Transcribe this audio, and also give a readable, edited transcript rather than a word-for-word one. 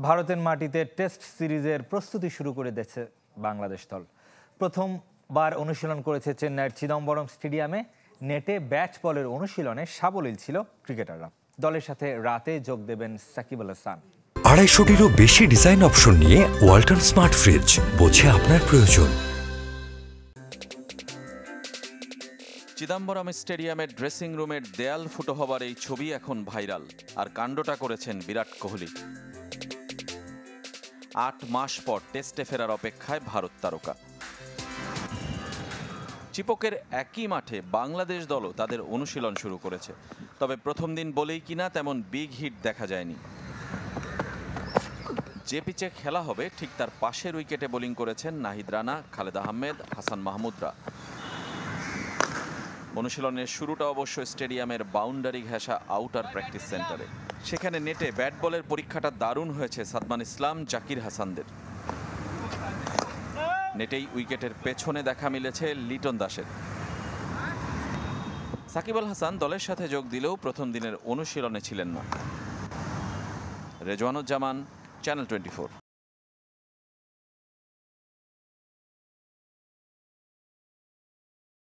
ভারতের মাটিতে টেস্ট সিরিজের প্রস্তুতি শুরু করে দিয়েছে বাংলাদেশ দল। প্রথমবার অনুশীলন করেছে চেন্নাইয়ের চিদম্বরম স্টেডিয়ামে। নেটে ব্যাট বলের অনুশীলনে সাবলীল ছিল ক্রিকেটাররা। দলের সাথে রাতে যোগ দেবেন সাকিব আল হাসান। 250-টিরও বেশি ডিজাইন অপশন নিয়ে ওয়ালটন স্মার্ট ফ্রিজ, বোঝে আপনার প্রয়োজন। চিদম্বরম স্টেডিয়ামের ড্রেসিং রুমের দেয়াল ফুটো হবার এই ছবি এখন ভাইরাল। আর কাণ্ডটা করেছেন বিরাট কোহলি। 8 মাস পর টেস্টে ফেরার অপেক্ষায় ভারত তারকা। চিপকের একই মাঠে বাংলাদেশ দলও তাদের অনুশীলন শুরু করেছে। তবে প্রথম দিন বলেই কিনা তেমন বিগ হিট দেখা যায়নি। যে পিচে খেলা হবে ঠিক তার পাশের উইকেটে বোলিং করেছেন নাহিদ রানা, খালেদ আহমেদ, হাসান মাহমুদরা। অনুশীলনের শুরুটা অবশ্য স্টেডিয়ামের বাউন্ডারি ঘেঁষা আউটার প্র্যাকটিস সেন্টারে। সেখানে নেটে ব্যাট বলের পরীক্ষাটা দারুণ হয়েছে সাদমান ইসলাম, জাকির হাসানদের। নেটেই উইকেটের পেছনে দেখা মিলেছে লিটন দাসের। সাকিব আল হাসান দলের সাথে যোগ দিলেও প্রথম দিনের অনুশীলনে ছিলেন না। রেজওয়ানুজ্জামান, চ্যানেল 24।